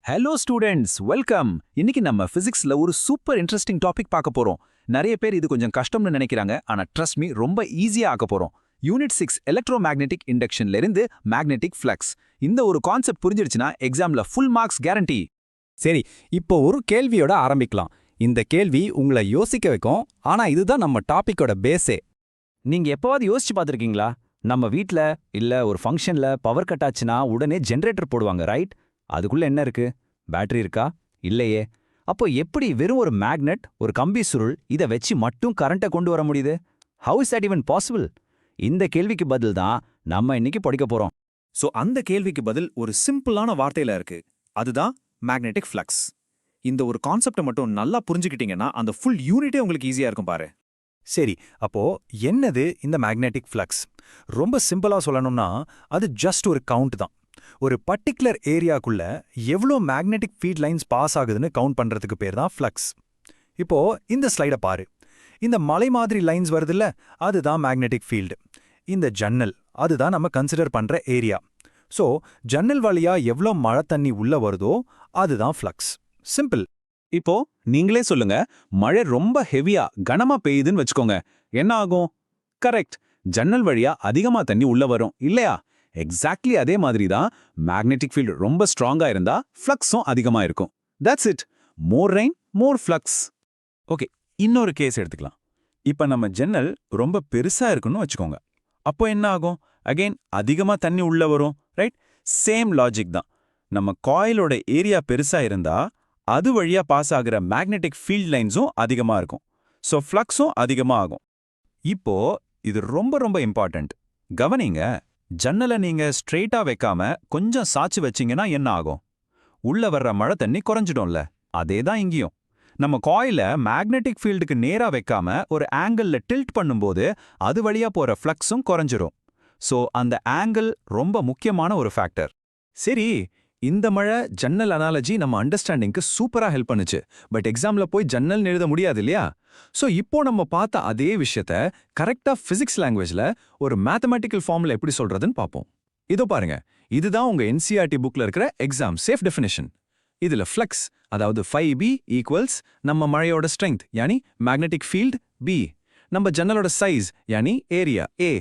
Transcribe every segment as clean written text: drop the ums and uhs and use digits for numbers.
Hello students welcome. இன்னைக்கு நம்ம பிசிக்ஸ்ல ஒரு சூப்பர் இன்ட்ரெஸ்டிங் டாபிக் பார்க்க போறோம். நிறைய பேர் இது கொஞ்சம் கஷ்டம்னு நினைக்கிறாங்க, ஆனா ட்ரஸ்ட் மீ ரொம்ப ஈஸியா ஆக்க போறோம். யூனிட் 6 எலக்ட்ரோமேக்னெட்டிக் இண்டக்ஷன்ல இருந்து மேக்னெட்டிக் ஃப்ளக்ஸ். இந்த ஒரு கான்செப்ட் புரிஞ்சிருச்சுன்னா எக்ஸாம்ல ஃபுல் மார்க்ஸ் கேரண்டி. சரி, இப்போ ஒரு கேள்வியோட ஆரம்பிக்கலாம். இந்த கேள்வி உங்களை யோசிக்க வைக்கும், ஆனா இதுதான் நம்ம டாபிக்கோட பேஸே. நீங்க எப்பவாவது யோசிச்சு பார்த்திருக்கீங்களா? நம்ம வீட்ல இல்ல ஒரு ஃபங்க்ஷன்ல பவர் கட் ஆச்சுன்னா உடனே ஜெனரேட்டர் போடுவாங்க, ரைட்? அதுக்குள்ள என்ன இருக்கு? பேட்டரி இருக்கா? இல்லையே. அப்போ எப்படி வெறும் ஒரு மேக்னெட், ஒரு கம்பி சுருள் இதை வச்சு மட்டும் கரண்ட்டை கொண்டு வர முடியுது? How is that even possible? இந்த கேள்விக்கு பதில் தான் நம்ம இன்னைக்கு படிக்க போறோம். சோ அந்த கேள்விக்கு பதில் ஒரு சிம்பிளான வார்த்தையில இருக்கு. அதுதான் மேக்னெட்டிக் ஃப்ளக்ஸ். இந்த ஒரு கான்செப்டை மட்டும் நல்லா புரிஞ்சுக்கிட்டீங்கன்னா அந்த ஃபுல் யூனிட்டே உங்களுக்கு ஈஸியா இருக்கும் பாரு. சரி, அப்போ என்னது இந்த மேக்னெட்டிக் ஃப்ளக்ஸ்? ரொம்ப சிம்பிளா சொல்லணும்னா அது ஜஸ்ட் ஒரு கவுண்ட் தான். ஒரு பர்டிகுலர் ஏரியாக்குள்ள எவ்வளோ மேக்னெட்டிக் ஃபீல்ட் லைன்ஸ் பாஸ் ஆகுதுன்னு கவுண்ட் பண்றதுக்கு பேர் தான் ஃப்ளக்ஸ். இப்போ இந்த ஸ்லைட பாரு. இந்த மலை மாதிரி லைன்ஸ் வருதுல்ல, அதுதான் மேக்னெட்டிக் ஃபீல்டு. இந்த ஜன்னல், அதுதான் நம்ம கன்சிடர் பண்ற ஏரியா. ஸோ ஜன்னல் வழியா எவ்வளோ மழை தண்ணி உள்ள வருதோ அதுதான் ஃப்ளக்ஸ். சிம்பிள். இப்போ நீங்களே சொல்லுங்க, மழை ரொம்ப ஹெவியா கனமா பெய்யுதுன்னு வச்சுக்கோங்க, என்ன ஆகும்? கரெக்ட், ஜன்னல் வழியா அதிகமா தண்ணி உள்ள வரும் இல்லையா? எக்ஸாக்ட்லி அதே மாதிரி தான் மேக்னெட்டிக் ஃபீல்டு ரொம்ப ஸ்ட்ராங்கா இருந்தா ஃப்ளக்ஸும் அதிகமா இருக்கும். That's it. More rain more flux. Okay, இன்னொரு கேஸ் எடுத்துக்கலாம். இப்ப நம்ம ஜன்னல் ரொம்ப பெருசா இருக்குன்னு வச்சுக்கோங்க. அப்போ என்ன ஆகும்? அகைன் அதிகமா தண்ணி உள்ள வரும், ரைட்? சேம் லாஜிக் தான். நம்ம காயிலோட ஏரியா பெருசா இருந்தா அது வழியா பாஸ் ஆகிற மேக்னெட்டிக் ஃபீல்ட் லைன்ஸும் அதிகமா இருக்கும். ஸோ ஃப்ளக்ஸும் அதிகமா ஆகும். இப்போ இது ரொம்ப ரொம்ப இம்பார்ட்டன்ட். கவனிங்க, ஜன்னலை நீங்க ஸ்ட்ரெயிட்டா வைக்காம கொஞ்சம் சாச்சு வச்சீங்கன்னா என்ன ஆகும்? உள்ள வர்ற மழை தண்ணி குறைஞ்சிடும்ல. அதேதான் இங்கேயும். நம்ம காயில மேக்னெட்டிக் ஃபீல்டுக்கு நேரா வைக்காம ஒரு ஆங்கிள்ல டில்ட் பண்ணும்போது அது வழியா போற ஃப்ளக்ஸும் குறைஞ்சிரும். ஸோ அந்த ஆங்கிள் ரொம்ப முக்கியமான ஒரு ஃபேக்டர். சரி, இந்த மழை ஜன்னல் அனாலஜி நம்ம அண்டர்ஸ்டாண்டிங்க்கு சூப்பரா ஹெல்ப் பண்ணுச்சு. பட் எக்ஸாம்ல போய் ஜன்னல் எழுத முடியாது இல்லையா? ஸோ இப்போ நம்ம பார்த்த அதே விஷயத்த கரெக்டா பிசிக்ஸ் லாங்குவேஜ்ல ஒரு மேத்தமெட்டிக்கல் ஃபார்ம்ல எப்படி சொல்றதுன்னு பார்ப்போம். இதோ பாருங்க, இதுதான் உங்க என்சிஆர்டி புக்ல இருக்கிற எக்ஸாம் சேஃப் டெஃபினிஷன். இதுல ஃப்ளக்ஸ், அதாவது 5b ஈக்குவல்ஸ் நம்ம மழையோட ஸ்ட்ரென்த் யானி மேக்னெட்டிக் ஃபீல்ட் b, நம்ம ஜன்னலோட சைஸ் யானி ஏரியா a,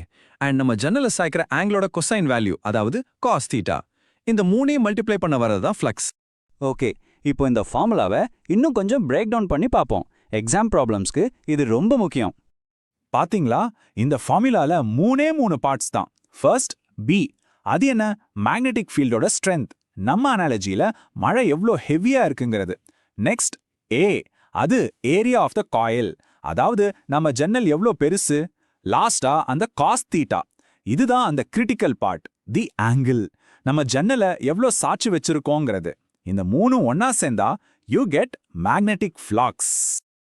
அண்ட் நம்ம ஜன்னல சாய்க்கிற ஆங்கிளோட கொசைன் வேல்யூ அதாவது காஸ் தீட்டா. இந்த மூணையும் மல்டிப்ளை பண்ண வரதுதான் ஃப்ளக்ஸ். ஓகே, இப்போ இந்த ஃபார்முலாவை இன்னும் கொஞ்சம் பிரேக் டவுன் பண்ணி பார்ப்போம். எக்ஸாம் ப்ராப்ளம்ஸ்க்கு இது ரொம்ப முக்கியம். பாத்தீங்களா, இந்த ஃபார்முலால மூணு பார்ட்ஸ் தான். ஃபர்ஸ்ட் பி, அது என்ன? மேக்னெட்டிக் ஃபீல்டோட ஸ்ட்ரென்த், நம்ம அனாலஜியில மழை எவ்வளோ ஹெவியா இருக்குங்கிறது. நெக்ஸ்ட் ஏ, அது ஏரியா ஆஃப் த காயில், அதாவது நம்ம ஜன்னல் எவ்வளோ பெருசு. லாஸ்டா அந்த காஸ் தீட்டா, இதுதான் அந்த கிரிட்டிக்கல் பார்ட், தி ஆங்கிள், நம்ம ஜன்னலை எவ்வளோ சாட்சி வச்சிருக்கோங்கிறது. இந்த மூணும் ஒன்னா சேர்ந்தா you get magnetic flux.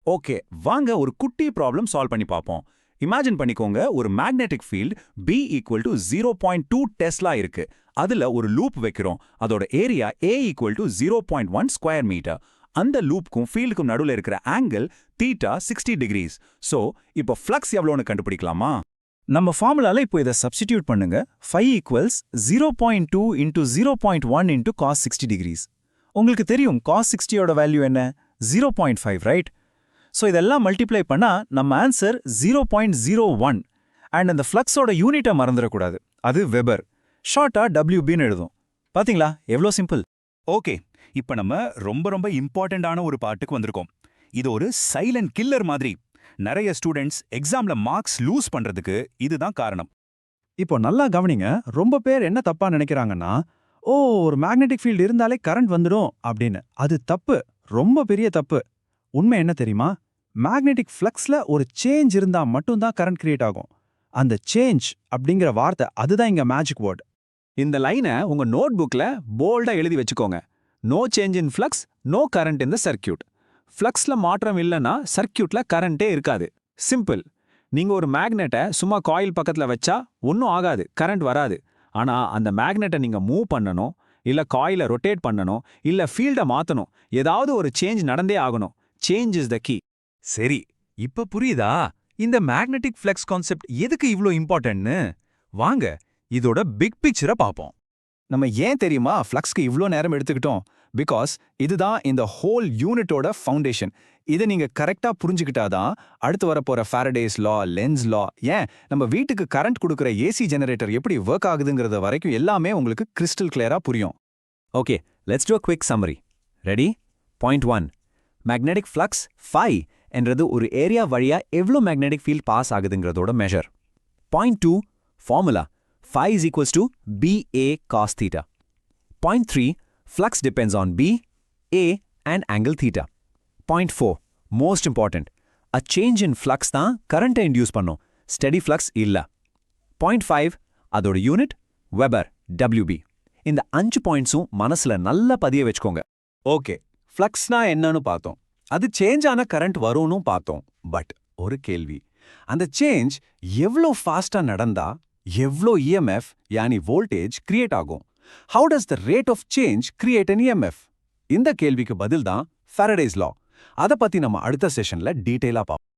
Okay, வாங்க ஒரு குட்டி ப்ராப்ளம் சால்வ் பண்ணி பார்ப்போம். இமேஜின் பண்ணிக்கோங்க, ஒரு magnetic field B equal to 0.2 tesla இருக்கு. அதுல ஒரு லூப் வைக்கிறோம். அதோட area A equal to 0.1 square metre. அந்த லூப்க்கும் ஃபீல்டுக்கும் நடுவில் இருக்கிற ஆங்கிள் தீட்டா 60 டிகிரிஸ். ஸோ இப்போ ஃப்ளக்ஸ் எவ்வளோன்னு கண்டுபிடிக்கலாமா? நம்ம ஃபார்முலால இப்போ இதை சப்ஸ்டிடியூட் பண்ணுங்க. 5 equals 0.2 into 0.1 into cos 60 degrees. உங்களுக்கு தெரியும் காஸ் 60யோட வேல்யூ என்ன? 0.5, ரைட்? ஸோ இதெல்லாம் மல்டிப்ளை பண்ணா நம்ம ஆன்சர் 0.01. அண்ட் அந்த ஃப்ளக்ஸோட யூனிட்டை மறந்துடக்கூடாது, அது வெபர். ஷார்ட்டா WBன்னு எழுதும். பாத்தீங்களா எவ்வளோ சிம்பிள்? ஓகே, இப்போ நம்ம ரொம்ப ரொம்ப இம்பார்ட்டண்டான ஒரு பார்ட்டுக்கு வந்திருக்கோம். இது ஒரு சைலண்ட் கில்லர் மாதிரி. நிறைய ஸ்டூடெண்ட்ஸ் எக்ஸாம்ல மார்க்ஸ் லூஸ் பண்றதுக்கு இதுதான் காரணம். இப்போ நல்லா கவனிங்க, ரொம்ப பேர் என்ன தப்பா நினைக்கிறாங்கன்னா, ஒரு மேக்னெட்டிக் ஃபீல்டு இருந்தாலே கரண்ட் வந்துடும் அப்படின்னு. அது தப்பு, ரொம்ப பெரிய தப்பு. உண்மை என்ன தெரியுமா? மேக்னெட்டிக் ஃப்ளக்ஸ்ல ஒரு சேஞ்ச் இருந்தா மட்டும்தான் கரண்ட் கிரியேட் ஆகும். அந்த சேஞ்ச் அப்படிங்கிற வார்த்தை, அதுதான் இங்க மேஜிக் வேர்ட். இந்த லைனை உங்க நோட் புக்ல போல்டா எழுதி வச்சுக்கோங்க. No change in flux, no current in the circuit. ஃப்ளக்ஸ்ல மாற்றம் இல்லைன்னா சர்க்கியூட்ல கரண்டே இருக்காது. சிம்பிள். நீங்க ஒரு மேக்னெட்டை சும்மா காயில் பக்கத்துல வச்சா ஒன்றும் ஆகாது, கரண்ட் வராது. ஆனா அந்த மேக்னெட்டை நீங்க மூவ் பண்ணணும், இல்ல காயில ரொட்டேட் பண்ணணும், இல்ல ஃபீல்டை மாத்தணும். ஏதாவது ஒரு சேஞ்ச் நடந்தே ஆகணும். Change is the key. சரி, இப்ப புரியுதா இந்த மேக்னெட்டிக் ஃப்ளக்ஸ் கான்செப்ட் எதுக்கு இவ்ளோ இம்பார்ட்டன்ட்னு? வாங்க இதோட பிக் பிக்சரை பார்ப்போம். நம்ம ஏன் தெரியுமா ஃப்ளக்ஸ்க்கு இவ்ளோ நேரம் எடுத்துக்கிட்டோம்? பிகாஸ் இதுதான் இந்த ஹோல் யூனிட்டோட ஃபவுண்டேஷன். இதை நீங்க கரெக்டா புரிஞ்சுக்கிட்டாதான் அடுத்து வரப்போற ஃபாரடேஸ் லா, லென்ஸ் லா, ஏன் நம்ம வீட்டுக்கு கரண்ட் கொடுக்குற ஏசி ஜெனரேட்டர் எப்படி ஒர்க் ஆகுதுங்கிறத வரைக்கும் எல்லாமே உங்களுக்கு கிறிஸ்டல் கிளியரா புரியும். Okay, let's do a quick summary. ரெடி? பாயிண்ட் 1, மேக்னெட்டிக் ஃப்ளக்ஸ் phi என்றது ஒரு ஏரியா வழியா எவ்வளோ மேக்னெட்டிக் ஃபீல்ட் பாஸ் ஆகுதுங்கிறதோட measure. Point 2, formula phi is equals to BA cos theta. Point 3, flux depends on B, A and angle theta. Point 4, most important, a change in flux தான் current induce பண்ணும், steady flux இல்ல. Point 5, அதோட unit weber, WB. இந்த 5 பாயிண்ட்ஸும் மனசுல நல்லா பதிய வச்சுக்கோங்க. Okay, ஃப்ளக்ஸ்னா என்னன்னு பார்த்தோம், அது சேஞ்ச் ஆன கரண்ட் வரும்னு பார்த்தோம். பட் ஒரு கேள்வி, அந்த சேஞ்ச் எவ்வளோ ஃபாஸ்டா நடந்தா எவ்வளோ EMF யானி வோல்டேஜ் கிரியேட் ஆகும்? How does the rate of change create an EMF? இந்த கேள்விக்கு பதில் தான் ஃபாரடேஸ் லா. அதை பத்தி நம்ம அடுத்த செஷன்ல டீடைலா பார்ப்போம்.